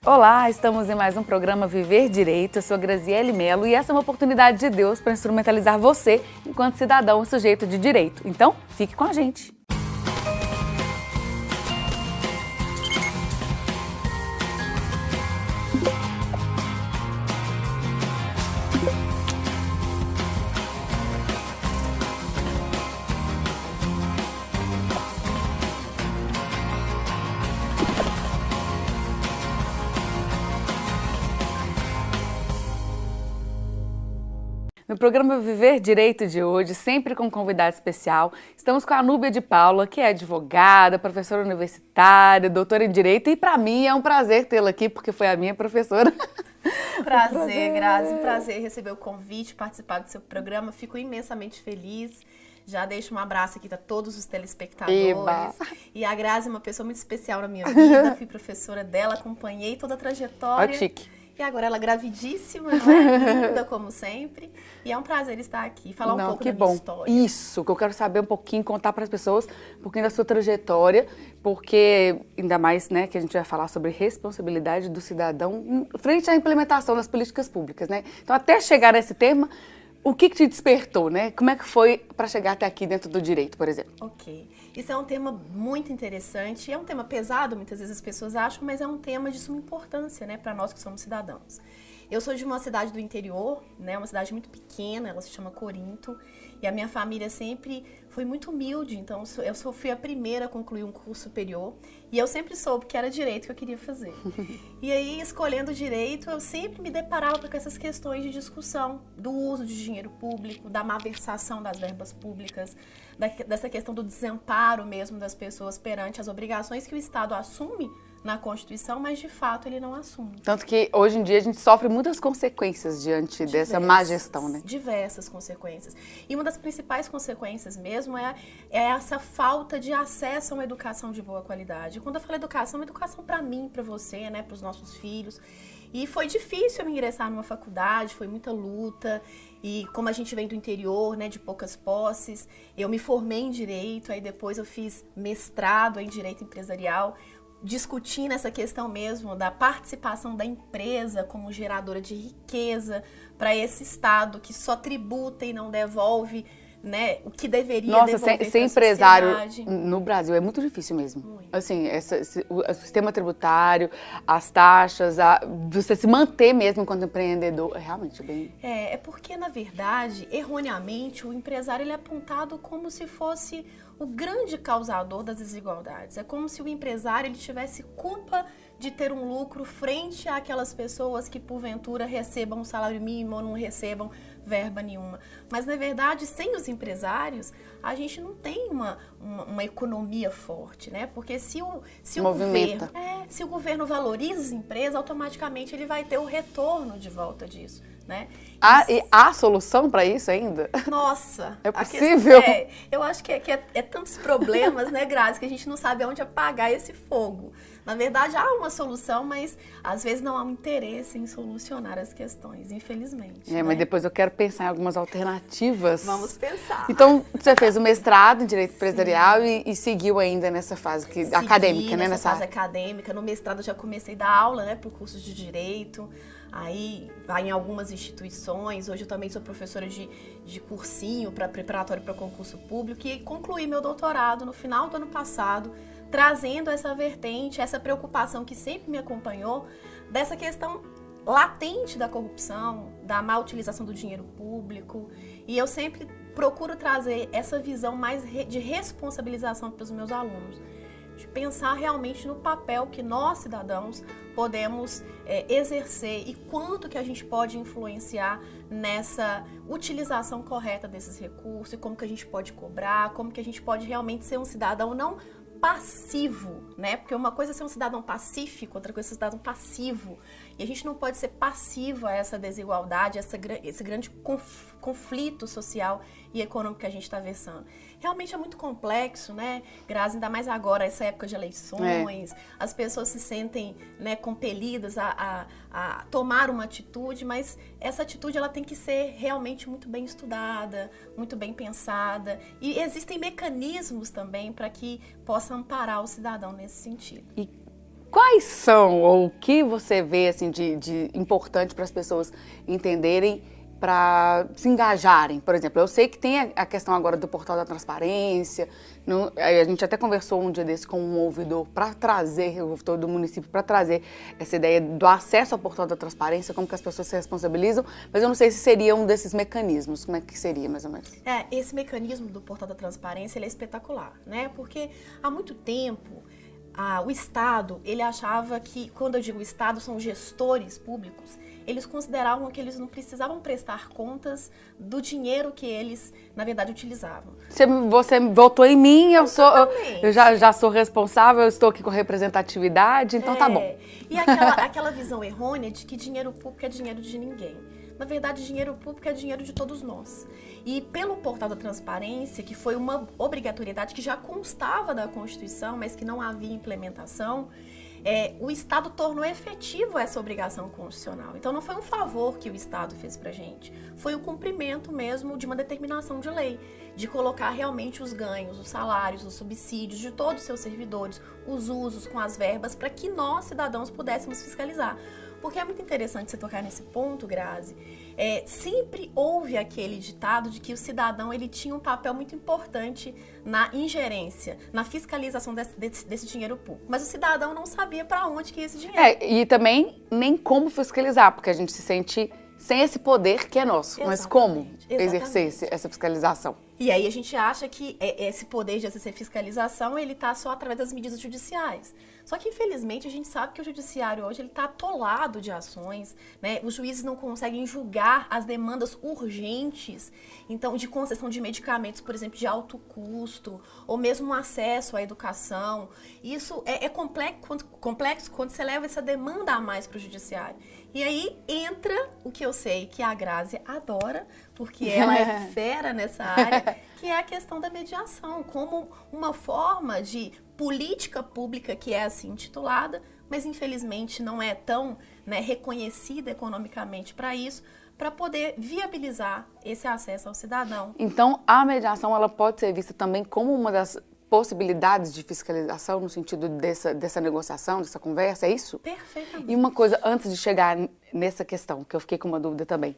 Olá, estamos em mais um programa Viver Direito. Eu sou Graziele Melo e essa é uma oportunidade de Deus para instrumentalizar você enquanto cidadão e sujeito de direito. Então, fique com a gente. No programa Viver Direito de hoje, sempre com um convidado especial, estamos com a Núbia de Paula, que é advogada, professora universitária, doutora em Direito, e para mim é um prazer tê-la aqui, porque foi a minha professora. Prazer, Grazi, prazer receber o convite, participar do seu programa, fico imensamente feliz. Já deixo um abraço aqui para todos os telespectadores. Eba. E a Grazi é uma pessoa muito especial na minha vida, fui professora dela, acompanhei toda a trajetória. Olha, chique. E agora ela gravidíssima, não é? Linda como sempre. E é um prazer estar aqui, falar um pouco da minha história. Isso, que eu quero saber um pouquinho, contar para as pessoas um pouquinho da sua trajetória, porque ainda mais, né, que a gente vai falar sobre responsabilidade do cidadão frente à implementação das políticas públicas, né? Então, até chegar nesse tema, o que te despertou, né? Como é que foi para chegar até aqui dentro do direito, por exemplo? Ok. Isso é um tema muito interessante, é um tema pesado, muitas vezes as pessoas acham, mas é um tema de suma importância, né, para nós que somos cidadãos. Eu sou de uma cidade do interior, né, uma cidade muito pequena, ela se chama Corinto, e a minha família sempre foi muito humilde, então eu fui a primeira a concluir um curso superior, e eu sempre soube que era direito que eu queria fazer. E aí, escolhendo direito, eu sempre me deparava com essas questões de discussão do uso de dinheiro público, da malversação das verbas públicas, dessa questão do desamparo mesmo das pessoas perante as obrigações que o Estado assume na Constituição, mas de fato ele não assume. Tanto que hoje em dia a gente sofre muitas consequências diante dessa má gestão, né? Diversas consequências. E uma das principais consequências mesmo é essa falta de acesso a uma educação de boa qualidade. Quando eu falo educação, é educação para mim, para você, né, para os nossos filhos. E foi difícil eu ingressar numa faculdade, foi muita luta. E como a gente vem do interior, né, de poucas posses, eu me formei em Direito, aí depois eu fiz mestrado em Direito Empresarial, discutindo essa questão mesmo da participação da empresa como geradora de riqueza para esse Estado que só tributa e não devolve, né, o que deveria devolver ser pra empresário sociedade. no Brasil é muito difícil mesmo. Muito. Assim, o sistema tributário, as taxas, você se manter mesmo enquanto empreendedor, é realmente bem... É porque, na verdade, erroneamente, o empresário ele é apontado como se fosse o grande causador das desigualdades. É como se o empresário ele tivesse culpa de ter um lucro frente àquelas pessoas que, porventura, recebam um salário mínimo ou não recebam verba nenhuma. Mas, na verdade, sem os empresários, a gente não tem uma economia forte, né? Porque se o governo valoriza as empresas, automaticamente ele vai ter o retorno de volta disso, né? E há solução para isso ainda? Nossa! É possível? Eu acho que é tantos problemas, né, Grazi, que a gente não sabe aonde apagar esse fogo. Na verdade, há uma solução, mas às vezes não há um interesse em solucionar as questões, infelizmente. Mas depois eu quero pensar em algumas alternativas. Vamos pensar. Então, você fez o mestrado em Direito Empresarial e seguiu ainda nessa fase acadêmica, né? Nessa fase acadêmica. No mestrado eu já comecei a dar aula, né, por cursos de Direito. Aí vai em algumas instituições. Hoje eu também sou professora de cursinho preparatório para concurso público e concluí meu doutorado no final do ano passado, trazendo essa vertente, essa preocupação que sempre me acompanhou, dessa questão latente da corrupção, da má utilização do dinheiro público. E eu sempre procuro trazer essa visão mais de responsabilização para os meus alunos, de pensar realmente no papel que nós, cidadãos, podemos exercer e quanto que a gente pode influenciar nessa utilização correta desses recursos e como que a gente pode cobrar, como que a gente pode realmente ser um cidadão não passivo, né? Porque uma coisa é ser um cidadão pacífico, outra coisa é ser um cidadão passivo. E a gente não pode ser passivo a essa desigualdade, esse grande conflito social e econômico que a gente está versando. Realmente é muito complexo, né, Grazi? Ainda mais agora, essa época de eleições, as pessoas se sentem, né, compelidas a tomar uma atitude, mas essa atitude ela tem que ser realmente muito bem estudada, muito bem pensada. E existem mecanismos também para que possa amparar o cidadão nesse sentido. quais são, ou o que você vê assim, de importante para as pessoas entenderem, para se engajarem? Por exemplo, eu sei que tem a questão agora do portal da transparência, a gente até conversou um dia desse com um ouvidor para trazer, o ouvidor do município, para trazer essa ideia do acesso ao portal da transparência, como que as pessoas se responsabilizam, mas eu não sei se seria um desses mecanismos, como é que seria mais ou menos? Esse mecanismo do portal da transparência, ele é espetacular, né? Porque há muito tempo o Estado, ele achava que, quando eu digo Estado, são gestores públicos, eles consideravam que eles não precisavam prestar contas do dinheiro que eles, na verdade, utilizavam. Você votou em mim, eu já sou responsável, eu estou aqui com representatividade, então tá bom. E aquela visão errônea de que dinheiro público é dinheiro de ninguém. Na verdade, dinheiro público é dinheiro de todos nós. E pelo portal da transparência, que foi uma obrigatoriedade que já constava da Constituição, mas que não havia implementação, o Estado tornou efetivo essa obrigação constitucional. Então não foi um favor que o Estado fez pra gente, foi o cumprimento mesmo de uma determinação de lei, de colocar realmente os ganhos, os salários, os subsídios de todos os seus servidores, os usos com as verbas, para que nós, cidadãos, pudéssemos fiscalizar. Porque é muito interessante você tocar nesse ponto, Grazi. Sempre houve aquele ditado de que o cidadão ele tinha um papel muito importante na ingerência, na fiscalização desse dinheiro público. Mas o cidadão não sabia para onde que ia esse dinheiro. E também nem como fiscalizar, porque a gente se sente sem esse poder que é nosso. Mas como exercer essa fiscalização? E aí a gente acha que esse poder de exercer fiscalização, ele está só através das medidas judiciais. Só que, infelizmente, a gente sabe que o judiciário hoje está atolado de ações, né? Os juízes não conseguem julgar as demandas urgentes, então, de concessão de medicamentos, por exemplo, de alto custo, ou mesmo acesso à educação. Isso é complexo quando você leva essa demanda a mais para o judiciário. E aí entra o que eu sei que a Grazi adora, porque ela é fera nessa área, que é a questão da mediação, como uma forma de política pública que é assim intitulada, mas infelizmente não é tão reconhecida economicamente para isso, para poder viabilizar esse acesso ao cidadão. Então, a mediação ela pode ser vista também como uma das possibilidades de fiscalização no sentido dessa negociação, dessa conversa, é isso? Perfeitamente. E uma coisa, antes de chegar nessa questão, que eu fiquei com uma dúvida também,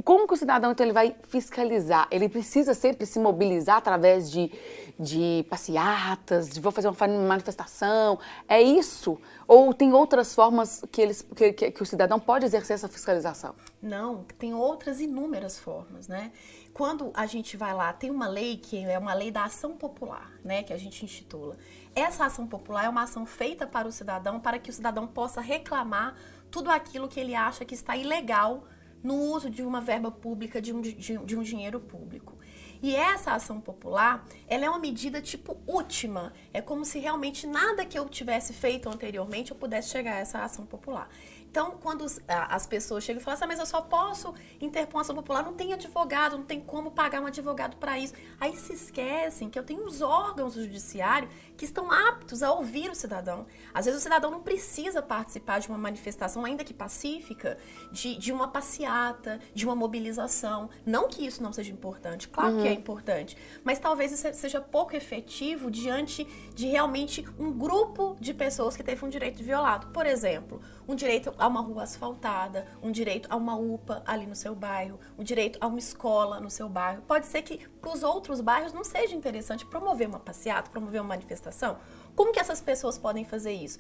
como que o cidadão, então, ele vai fiscalizar? Ele precisa sempre se mobilizar através de passeatas, de vou fazer uma manifestação? É isso? Ou tem outras formas que o cidadão pode exercer essa fiscalização? Não, tem outras inúmeras formas, né? Quando a gente vai lá, tem uma lei que é uma lei da ação popular, né? Que a gente institula. Essa ação popular é uma ação feita para o cidadão, para que o cidadão possa reclamar tudo aquilo que ele acha que está ilegal no uso de uma verba pública, de um dinheiro público. E essa ação popular, ela é uma medida tipo última. É como se realmente nada que eu tivesse feito anteriormente eu pudesse chegar a essa ação popular. Então, quando as pessoas chegam e falam assim, mas eu só posso interpor uma ação popular, não tem advogado, não tem como pagar um advogado para isso. Aí se esquecem que eu tenho os órgãos do judiciário que estão aptos a ouvir o cidadão. Às vezes o cidadão não precisa participar de uma manifestação, ainda que pacífica, de uma passeata, de uma mobilização. Não que isso não seja importante, claro que é importante, mas talvez isso seja pouco efetivo diante de realmente um grupo de pessoas que teve um direito violado. Por exemplo, um direito a uma rua asfaltada, um direito a uma UPA ali no seu bairro, um direito a uma escola no seu bairro. Pode ser que para os outros bairros não seja interessante promover uma passeata, promover uma manifestação. Como que essas pessoas podem fazer isso?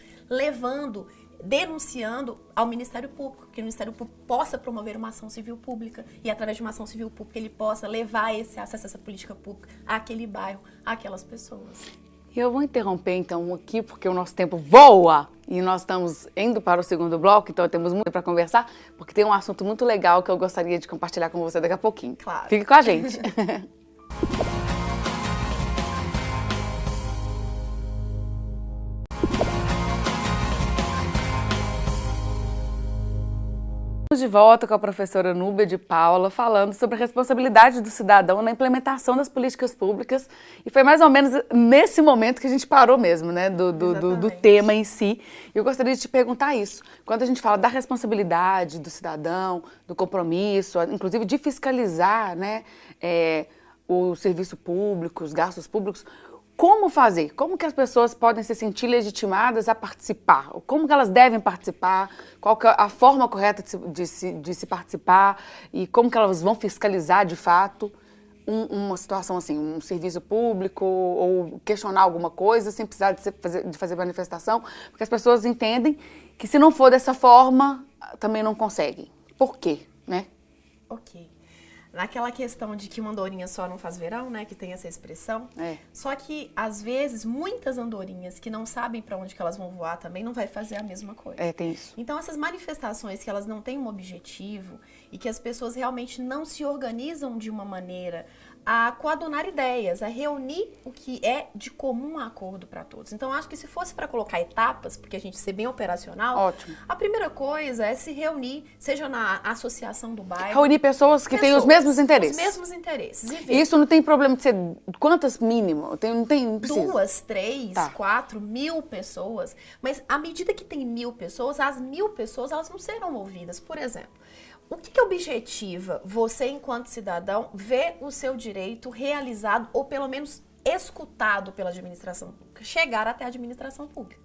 Denunciando ao Ministério Público, que o Ministério Público possa promover uma ação civil pública e através de uma ação civil pública ele possa levar esse acesso a essa política pública àquele bairro, àquelas pessoas. Eu vou interromper então aqui porque o nosso tempo voa e nós estamos indo para o segundo bloco, então temos muito para conversar, porque tem um assunto muito legal que eu gostaria de compartilhar com você daqui a pouquinho. Claro. Fique com a gente. De volta com a professora Núbia de Paula, falando sobre a responsabilidade do cidadão na implementação das políticas públicas. E foi mais ou menos nesse momento que a gente parou mesmo, né, do tema em si. E eu gostaria de te perguntar isso. Quando a gente fala da responsabilidade do cidadão, do compromisso, inclusive de fiscalizar, né, o serviço público, os gastos públicos, Como fazer? Como que as pessoas podem se sentir legitimadas a participar? Como que elas devem participar? Qual que é a forma correta de se participar? E como que elas vão fiscalizar, de fato, uma situação assim, um serviço público ou questionar alguma coisa sem precisar de fazer manifestação? Porque as pessoas entendem que se não for dessa forma, também não conseguem. Por quê, né? Ok. Naquela questão de que uma andorinha só não faz verão, né? Que tem essa expressão. Só que, às vezes, muitas andorinhas que não sabem para onde que elas vão voar também não vai fazer a mesma coisa. Tem isso. Então, essas manifestações que elas não têm um objetivo e que as pessoas realmente não se organizam de uma maneira a coadunar ideias, a reunir o que é de comum acordo para todos. Então, acho que se fosse para colocar etapas, porque a gente ser bem operacional, ótimo. A primeira coisa é se reunir, seja na associação do bairro. Reunir pessoas que têm os mesmos interesses. Os mesmos interesses. E ver. Isso não tem problema de ser quantas mínimo? Não precisa. 2, 3, 4, 1000 pessoas. Mas à medida que tem 1000 pessoas, as 1000 pessoas elas não serão ouvidas. Por exemplo, o que objetiva você, enquanto cidadão, ver o seu direito realizado ou pelo menos escutado pela administração pública? Chegar até a administração pública.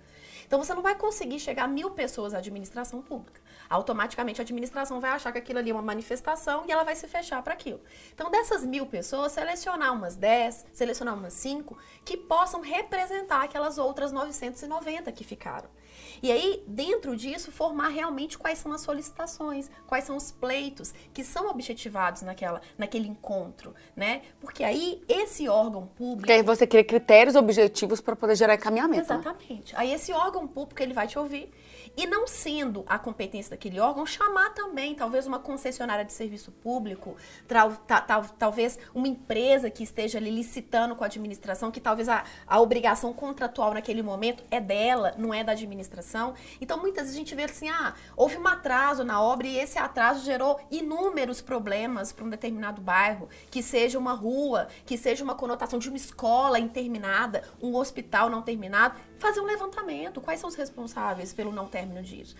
Então, você não vai conseguir chegar a 1000 pessoas à administração pública. Automaticamente, a administração vai achar que aquilo ali é uma manifestação e ela vai se fechar para aquilo. Então, dessas 1000 pessoas, selecionar umas 10, selecionar umas 5, que possam representar aquelas outras 990 que ficaram. E aí, dentro disso, formar realmente quais são as solicitações, quais são os pleitos que são objetivados naquele encontro, né? Porque aí, esse órgão público... Porque aí você cria critérios objetivos para poder gerar encaminhamento. Exatamente. Né? Aí, esse órgão público, ele vai te ouvir. E não sendo a competência daquele órgão, chamar também, talvez, uma concessionária de serviço público, talvez uma empresa que esteja ali licitando com a administração, que talvez a obrigação contratual naquele momento é dela, não é da administração. Então, muitas vezes a gente vê assim, houve um atraso na obra e esse atraso gerou inúmeros problemas para um determinado bairro, que seja uma rua, que seja uma conotação de uma escola interminada, um hospital não terminado. Fazer um levantamento. Quais são os responsáveis pelo não término disso?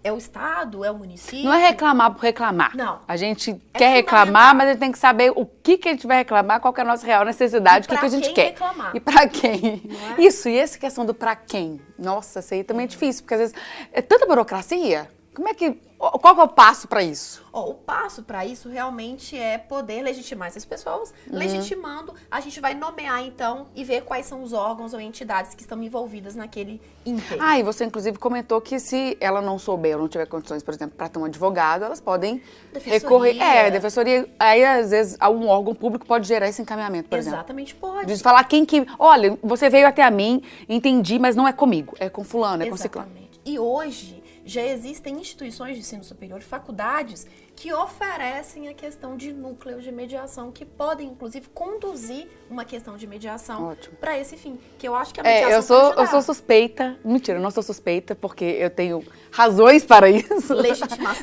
É o Estado? É o município? Não é reclamar por reclamar. Não. A gente quer reclamar, mas a gente tem que saber o que a gente vai reclamar, qual que é a nossa real necessidade, o que a gente quer. Reclamar. E pra quem. Não é? Isso, e essa questão do pra quem. Nossa, isso aí também é difícil, porque às vezes é tanta burocracia. Como é que... Qual que é o passo para isso? O passo para isso realmente é poder legitimar essas pessoas. Legitimando, a gente vai nomear então e ver quais são os órgãos ou entidades que estão envolvidas naquele ínterim. E você inclusive comentou que se ela não souber ou não tiver condições, por exemplo, para ter um advogado, elas podem recorrer. Defensoria. Aí, às vezes, um órgão público pode gerar esse encaminhamento, por exemplo. Exatamente, pode. De falar quem que... Olha, você veio até a mim, entendi, mas não é comigo. É com fulano, é com ciclano. Exatamente. E hoje já existem instituições de ensino superior, faculdades, que oferecem a questão de núcleos de mediação, que podem, inclusive, conduzir uma questão de mediação para esse fim. Que eu acho que a mediação eu sou suspeita. Mentira, eu não sou suspeita, porque eu tenho razões para isso.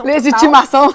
Legitimação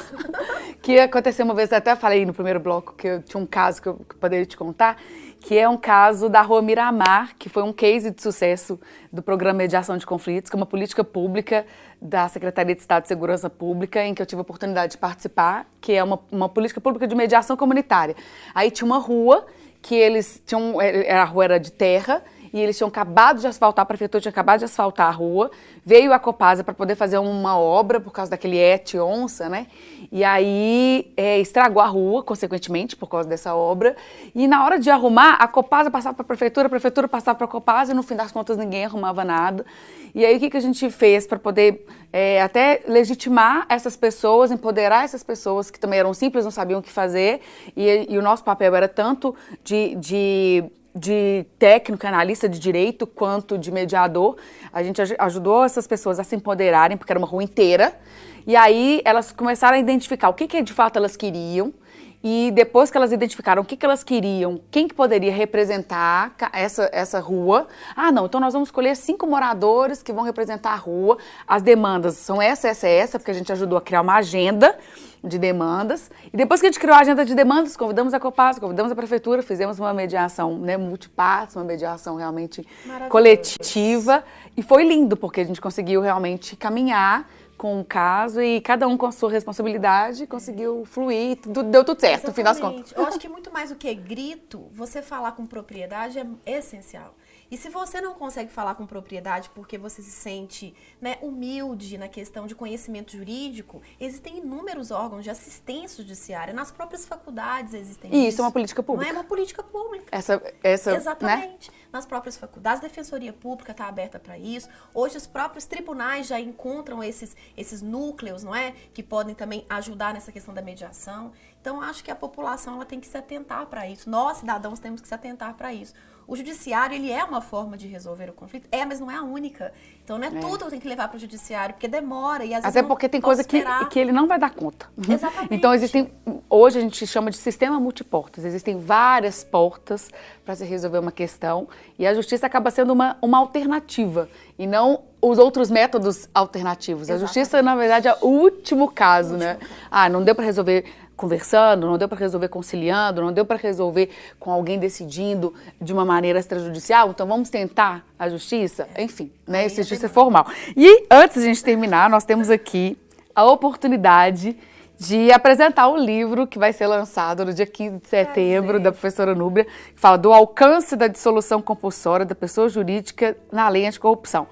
Que aconteceu uma vez, até falei no primeiro bloco, que eu tinha um caso que eu poderia te contar, que é um caso da Rua Miramar, que foi um case de sucesso do Programa Mediação de Conflitos, que é uma política pública da Secretaria de Estado de Segurança Pública, em que eu tive a oportunidade de participar, que é uma política pública de mediação comunitária. Aí tinha uma rua, que eles tinham, a rua era de terra, e eles tinham acabado de asfaltar, a prefeitura tinha acabado de asfaltar a rua, veio a Copasa para poder fazer uma obra por causa daquele onça, né? E aí estragou a rua, consequentemente, por causa dessa obra. E na hora de arrumar, a Copasa passava para a prefeitura passava para a Copasa, e no fim das contas ninguém arrumava nada. E aí o que a gente fez para poder até legitimar essas pessoas, empoderar essas pessoas que também eram simples, não sabiam o que fazer, e o nosso papel era tanto de técnico, analista de direito, quanto de mediador. A gente ajudou essas pessoas a se empoderarem, porque era uma rua inteira. E aí elas começaram a identificar o que de fato elas queriam. E depois que elas identificaram o que elas queriam, quem que poderia representar essa rua. Então nós vamos escolher 5 moradores que vão representar a rua. As demandas são essa, porque a gente ajudou a criar uma agenda de demandas. E depois que a gente criou a agenda de demandas, convidamos a Copasa, convidamos a prefeitura, fizemos uma mediação, né, multipartes, uma mediação realmente coletiva. E foi lindo, porque a gente conseguiu realmente caminhar com o caso e cada um com a sua responsabilidade conseguiu fluir, deu tudo certo, no fim das contas. Eu acho que muito mais do que grito, você falar com propriedade é essencial. E se você não consegue falar com propriedade porque você se sente, né, humilde na questão de conhecimento jurídico, existem inúmeros órgãos de assistência judiciária, nas próprias faculdades existem E isso é uma política pública. Não é uma política pública. Essa, Exatamente. Né? Nas próprias faculdades, a Defensoria Pública está aberta para isso. Hoje os próprios tribunais já encontram esses núcleos, não é? Que podem também ajudar nessa questão da mediação. Então, acho que a população ela tem que se atentar para isso. Nós, cidadãos, temos que se atentar para isso. O judiciário, ele é uma forma de resolver o conflito, mas não é a única. Então, não é tudo que eu tenho que levar para o judiciário, porque demora e às vezes até porque tem coisa que ele não vai dar conta. Exatamente. Então, hoje a gente chama de sistema multiportas. Existem várias portas para se resolver uma questão e a justiça acaba sendo uma alternativa e não os outros métodos alternativos. Exatamente. A justiça, na verdade, é o último caso, né? Não deu para resolver conversando, não deu para resolver conciliando, não deu para resolver com alguém decidindo de uma maneira extrajudicial, então vamos tentar a justiça? Enfim, né? Justiça formal. E antes de a gente terminar, nós temos aqui a oportunidade de apresentar o livro que vai ser lançado no dia 15 de setembro, da professora Núbia, que fala do alcance da dissolução compulsória da pessoa jurídica na lei anticorrupção.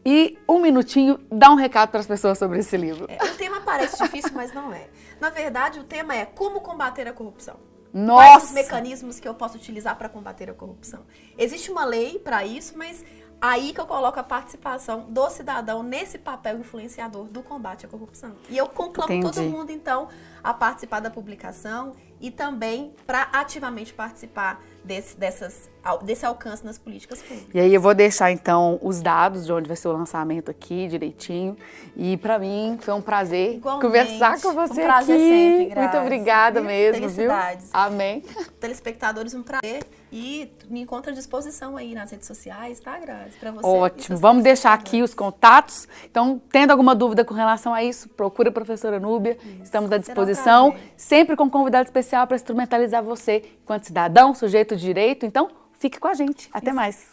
E um minutinho, dá um recado para as pessoas sobre esse livro. O tema parece difícil, mas não é. Na verdade, o tema é como combater a corrupção. Nossa! Quais os mecanismos que eu posso utilizar para combater a corrupção? Existe uma lei para isso, mas aí que eu coloco a participação do cidadão nesse papel influenciador do combate à corrupção. E eu conclamo todo mundo, então, a participar da publicação e também para ativamente participar desse alcance nas políticas públicas. E aí eu vou deixar, então, os dados de onde vai ser o lançamento aqui, direitinho. E para mim foi um prazer conversar com você aqui. Um prazer sempre, Grazi. Muito obrigada mesmo, Felicidades. Viu? Amém. Telespectadores, um prazer. E me encontra à disposição aí nas redes sociais, tá, Grazi? Para você. Ótimo. Vamos deixar aqui os contatos. Então, tendo alguma dúvida com relação a isso, procura a professora Núbia. Estamos à disposição, sempre com um convidado especial para instrumentalizar você enquanto cidadão, sujeito de direito. Então, fique com a gente. Até mais.